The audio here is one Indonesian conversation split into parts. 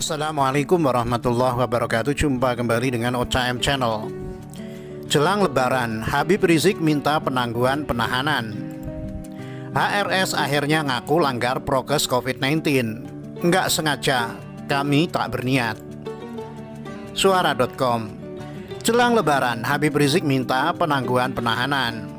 Assalamualaikum warahmatullahi wabarakatuh. Jumpa kembali dengan OCM Channel. Jelang Lebaran, Habib Rizik minta penangguhan penahanan. HRS akhirnya ngaku langgar prokes COVID-19. Enggak sengaja, kami tak berniat. Suara.com. Jelang Lebaran, Habib Rizik minta penangguhan penahanan.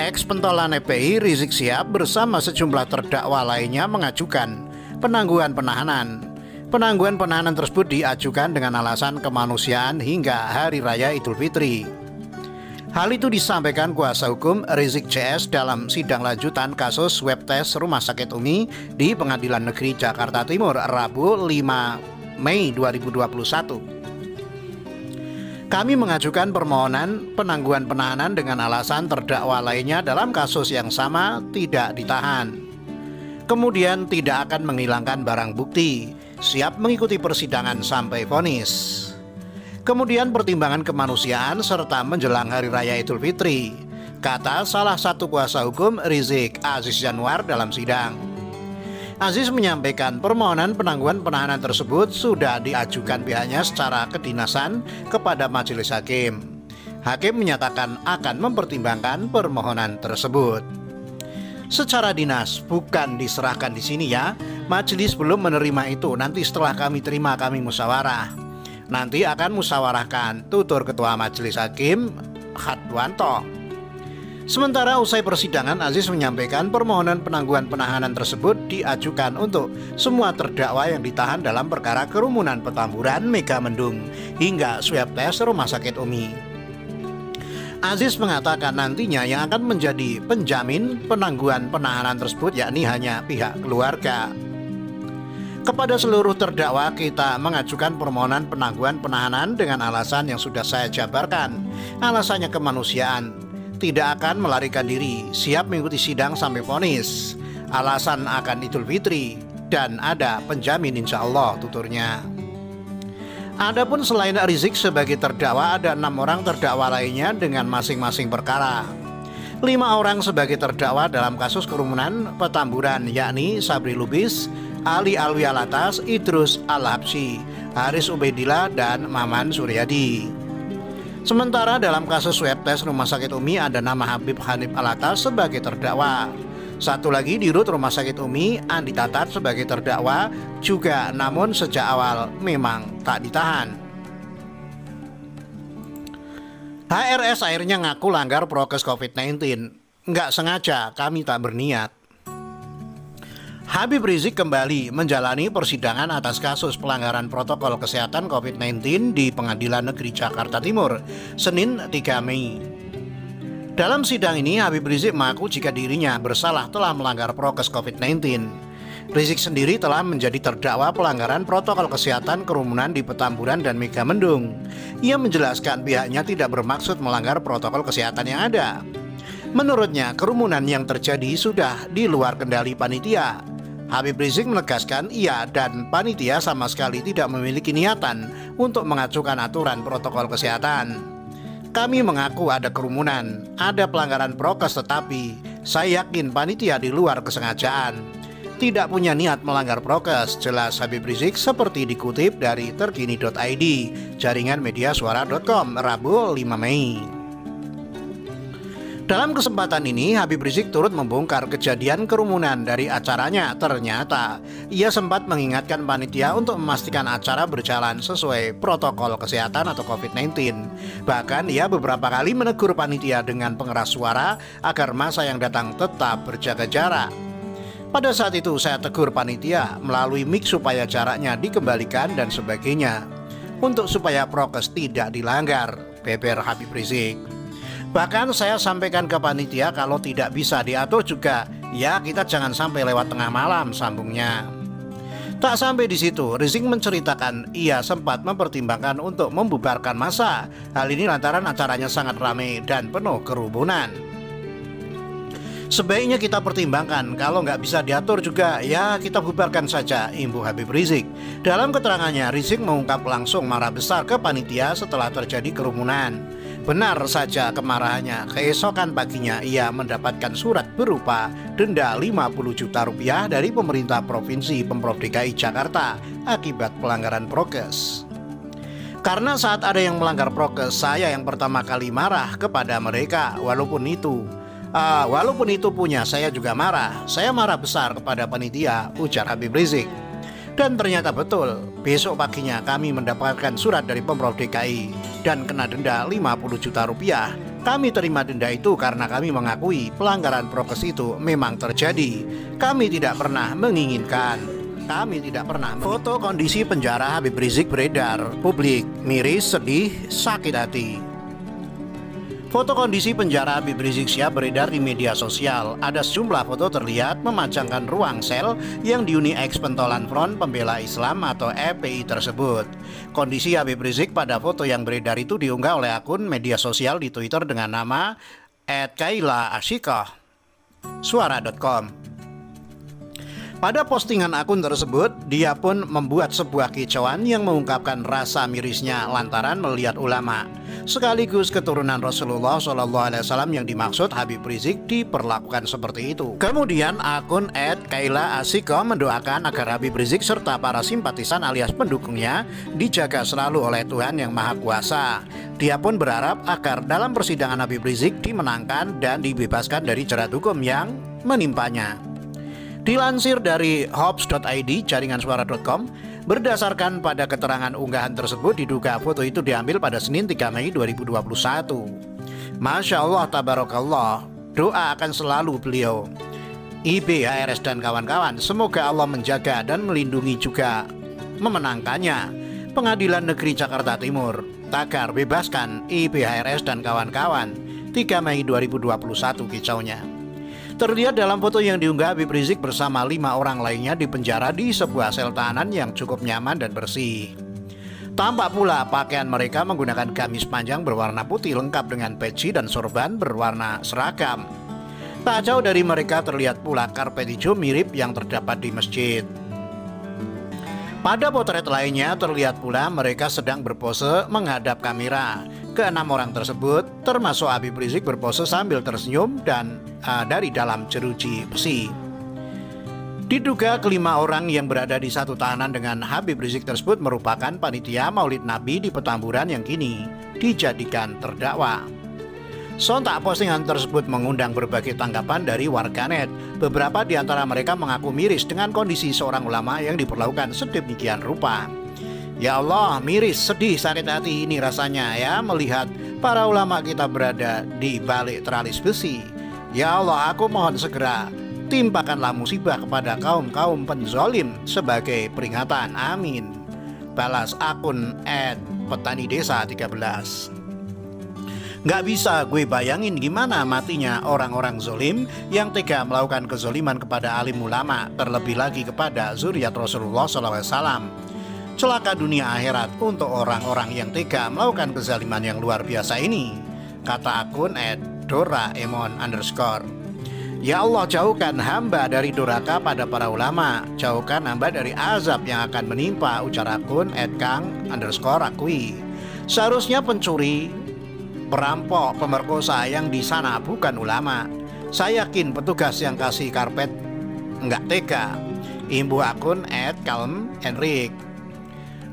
Ex-pentolan FPI Rizik Syihab bersama sejumlah terdakwa lainnya mengajukan penangguhan penahanan. Penangguhan penahanan tersebut diajukan dengan alasan kemanusiaan hingga Hari Raya Idul Fitri. Hal itu disampaikan kuasa hukum Rizik CS dalam sidang lanjutan kasus swab test Rumah Sakit Umi di Pengadilan Negeri Jakarta Timur, Rabu 5 Mei 2021. Kami mengajukan permohonan penangguhan penahanan dengan alasan terdakwa lainnya dalam kasus yang sama tidak ditahan. Kemudian tidak akan menghilangkan barang bukti, siap mengikuti persidangan sampai vonis. Kemudian pertimbangan kemanusiaan serta menjelang Hari Raya Idul Fitri, kata salah satu kuasa hukum Rizik, Aziz Janwar, dalam sidang. Aziz menyampaikan permohonan penangguhan penahanan tersebut sudah diajukan pihaknya secara kedinasan kepada majelis hakim. Hakim menyatakan akan mempertimbangkan permohonan tersebut. Secara dinas, bukan diserahkan di sini ya. Majelis belum menerima itu. Nanti setelah kami terima, kami musyawarah. Nanti akan musyawarahkan, tutur Ketua Majelis Hakim Hadwanto. Sementara usai persidangan, Aziz menyampaikan permohonan penangguhan penahanan tersebut diajukan untuk semua terdakwa yang ditahan dalam perkara kerumunan Petamburan, Megamendung hingga swab test Rumah Sakit Umi. Aziz mengatakan nantinya yang akan menjadi penjamin penangguhan penahanan tersebut yakni hanya pihak keluarga. Kepada seluruh terdakwa kita mengajukan permohonan penangguhan penahanan dengan alasan yang sudah saya jabarkan. Alasannya kemanusiaan, tidak akan melarikan diri, siap mengikuti sidang sampai vonis. Alasan akan Idul Fitri dan ada penjamin insya Allah, tuturnya. Adapun selain Rizik sebagai terdakwa, ada 6 orang terdakwa lainnya dengan masing-masing perkara. 5 orang sebagai terdakwa dalam kasus kerumunan Petamburan, yakni Sabri Lubis, Ali Alwi Alatas, Idrus Al-Habsyi, Haris Ubaidillah, dan Maman Suryadi. Sementara dalam kasus swab test Rumah Sakit Umi ada nama Habib Hanif Alatas sebagai terdakwa. Satu lagi di rut Rumah Sakit Umi, Andi Tatat sebagai terdakwa juga, namun sejak awal memang tak ditahan. HRS akhirnya ngaku langgar prokes COVID-19. Enggak sengaja, kami tak berniat. Habib Rizik kembali menjalani persidangan atas kasus pelanggaran protokol kesehatan COVID-19 di Pengadilan Negeri Jakarta Timur, Senin 3 Mei. Dalam sidang ini, Habib Rizik mengaku jika dirinya bersalah telah melanggar prokes COVID-19. Rizik sendiri telah menjadi terdakwa pelanggaran protokol kesehatan kerumunan di Petamburan dan Megamendung. Ia menjelaskan pihaknya tidak bermaksud melanggar protokol kesehatan yang ada. Menurutnya, kerumunan yang terjadi sudah di luar kendali panitia. Habib Rizik menegaskan ia dan panitia sama sekali tidak memiliki niatan untuk mengacukan aturan protokol kesehatan. Kami mengaku ada kerumunan, ada pelanggaran prokes, tetapi saya yakin panitia di luar kesengajaan. Tidak punya niat melanggar prokes, jelas Habib Rizik seperti dikutip dari terkini.id, jaringan media suara.com, Rabu 5 Mei. Dalam kesempatan ini, Habib Rizik turut membongkar kejadian kerumunan dari acaranya. Ternyata, ia sempat mengingatkan panitia untuk memastikan acara berjalan sesuai protokol kesehatan atau COVID-19. Bahkan, ia beberapa kali menegur panitia dengan pengeras suara agar massa yang datang tetap berjaga jarak. Pada saat itu, saya tegur panitia melalui mic supaya jaraknya dikembalikan dan sebagainya, untuk supaya prokes tidak dilanggar, beber Habib Rizik. Bahkan saya sampaikan ke panitia kalau tidak bisa diatur juga, ya kita jangan sampai lewat tengah malam, sambungnya. Tak sampai di situ, Rizik menceritakan ia sempat mempertimbangkan untuk membubarkan massa. Hal ini lantaran acaranya sangat ramai dan penuh kerumunan. Sebaiknya kita pertimbangkan, kalau nggak bisa diatur juga, ya kita bubarkan saja, imbu Habib Rizik. Dalam keterangannya, Rizik mengungkap langsung marah besar ke panitia setelah terjadi kerumunan. Benar saja kemarahannya, keesokan paginya ia mendapatkan surat berupa denda 50 juta rupiah dari pemerintah Provinsi Pemprov DKI Jakarta akibat pelanggaran prokes. Karena saat ada yang melanggar prokes, saya yang pertama kali marah kepada mereka. Walaupun itu punya saya juga marah. Saya marah besar kepada panitia, ujar Habib Rizik. Dan ternyata betul, besok paginya kami mendapatkan surat dari Pemprov DKI dan kena denda 50 juta rupiah. Kami terima denda itu karena kami mengakui pelanggaran prokes itu memang terjadi. Kami tidak pernah menginginkan. Foto kondisi penjara Habib Rizik beredar. Publik miris, sedih, sakit hati. Foto kondisi penjara Habib Rizik Syihab beredar di media sosial. Ada sejumlah foto terlihat memanjangkan ruang sel yang dihuni ex pentolan Front Pembela Islam atau FPI tersebut. Kondisi Habib Rizik pada foto yang beredar itu diunggah oleh akun media sosial di Twitter dengan nama @kailaasyikah suara.com. Pada postingan akun tersebut, dia pun membuat sebuah kicauan yang mengungkapkan rasa mirisnya lantaran melihat ulama sekaligus keturunan Rasulullah SAW yang dimaksud Habib Rizik diperlakukan seperti itu. Kemudian akun @kailaasyikah mendoakan agar Habib Rizik serta para simpatisan alias pendukungnya dijaga selalu oleh Tuhan Yang Maha Kuasa. Dia pun berharap agar dalam persidangan Habib Rizik dimenangkan dan dibebaskan dari jerat hukum yang menimpanya. Dilansir dari hops.id, jaringansuara.com, berdasarkan pada keterangan unggahan tersebut diduga foto itu diambil pada Senin 3 Mei 2021. Masya Allah, tabarakallah, doa akan selalu beliau, IBHRS dan kawan-kawan. Semoga Allah menjaga dan melindungi juga memenangkannya. Pengadilan Negeri Jakarta Timur, tagar bebaskan IBHRS dan kawan-kawan. 3 Mei 2021 kicaunya. Terlihat dalam foto yang diunggah, Habib Rizik bersama 5 orang lainnya di penjara di sebuah sel tahanan yang cukup nyaman dan bersih. Tampak pula pakaian mereka menggunakan gamis panjang berwarna putih lengkap dengan peci dan sorban berwarna seragam. Tak jauh dari mereka terlihat pula karpet hijau mirip yang terdapat di masjid. Pada potret lainnya terlihat pula mereka sedang berpose menghadap kamera. Ke-6 orang tersebut termasuk Habib Rizik berpose sambil tersenyum dan dari dalam jeruji besi. Diduga ke-5 orang yang berada di satu tahanan dengan Habib Rizik tersebut merupakan panitia Maulid Nabi di Petamburan yang kini dijadikan terdakwa. Sontak postingan tersebut mengundang berbagai tanggapan dari warganet. Beberapa di antara mereka mengaku miris dengan kondisi seorang ulama yang diperlakukan sedemikian rupa. Ya Allah, miris, sedih, sakit hati ini rasanya ya melihat para ulama kita berada di balik teralis besi. Ya Allah, aku mohon segera timpakanlah musibah kepada kaum-kaum penzolim sebagai peringatan. Amin. Balas akun @petanidesa13. Gak bisa gue bayangin gimana matinya orang-orang zolim yang tega melakukan kezoliman kepada alim ulama, terlebih lagi kepada zuriat Rasulullah SAW. Celaka dunia akhirat untuk orang-orang yang tega melakukan kezaliman yang luar biasa ini, kata akun @doraemon_. Ya Allah, jauhkan hamba dari durhaka pada para ulama, jauhkan hamba dari azab yang akan menimpa, ujar akun @kang_akui. Seharusnya pencuri, perampok, pemerkosa yang di sana bukan ulama. Saya yakin petugas yang kasih karpet enggak tega. Imbuh akun @kalmhenrik.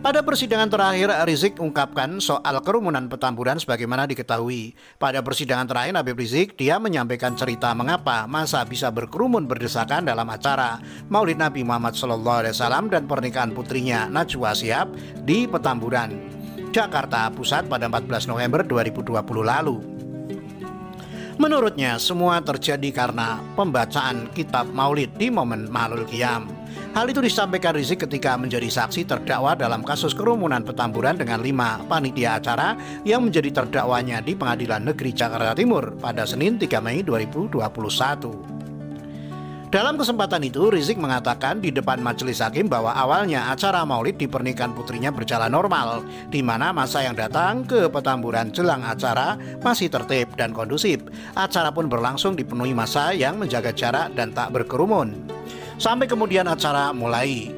Pada persidangan terakhir, Rizik ungkapkan soal kerumunan Petamburan sebagaimana diketahui. Pada persidangan terakhir Habib Rizik, dia menyampaikan cerita mengapa masa bisa berkerumun berdesakan dalam acara Maulid Nabi Muhammad SAW dan pernikahan putrinya Najwa Shihab di Petamburan, Jakarta Pusat pada 14 November 2020 lalu. Menurutnya, semua terjadi karena pembacaan kitab Maulid di momen Mahlul Qiyam. Hal itu disampaikan Rizik ketika menjadi saksi terdakwa dalam kasus kerumunan Petamburan dengan 5 panitia acara yang menjadi terdakwanya di Pengadilan Negeri Jakarta Timur pada Senin 3 Mei 2021. Dalam kesempatan itu, Rizik mengatakan di depan majelis hakim bahwa awalnya acara Maulid di pernikahan putrinya berjalan normal, di mana masa yang datang ke Petamburan jelang acara masih tertib dan kondusif. Acara pun berlangsung dipenuhi massa yang menjaga jarak dan tak berkerumun. Sampai kemudian acara mulai.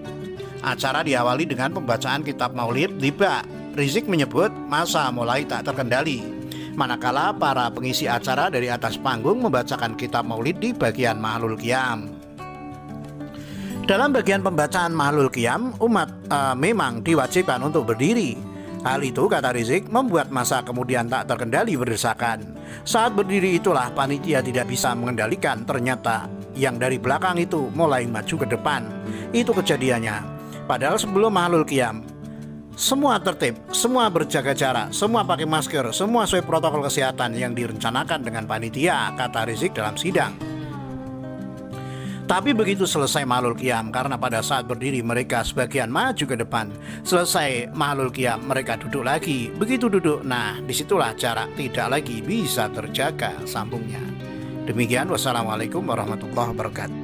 Acara diawali dengan pembacaan kitab Maulid tiba. Rizik menyebut massa mulai tak terkendali. manakala para pengisi acara dari atas panggung membacakan kitab maulid di bagian Mahlul Qiyam. Dalam bagian pembacaan Mahlul Qiyam, umat memang diwajibkan untuk berdiri. Hal itu, kata Rizik, membuat masa kemudian tak terkendali berdesakan. Saat berdiri itulah panitia tidak bisa mengendalikan, ternyata yang dari belakang itu mulai maju ke depan. Itu kejadiannya. Padahal sebelum Mahlul Qiyam, semua tertib, semua berjaga jarak, semua pakai masker, semua sesuai protokol kesehatan yang direncanakan dengan panitia, kata Rizik dalam sidang. Tapi begitu selesai Mahlul Qiyam, karena pada saat berdiri mereka sebagian maju ke depan, selesai Mahlul Qiyam mereka duduk lagi. Begitu duduk, nah disitulah jarak tidak lagi bisa terjaga, sambungnya. Demikian, wassalamualaikum warahmatullahi wabarakatuh.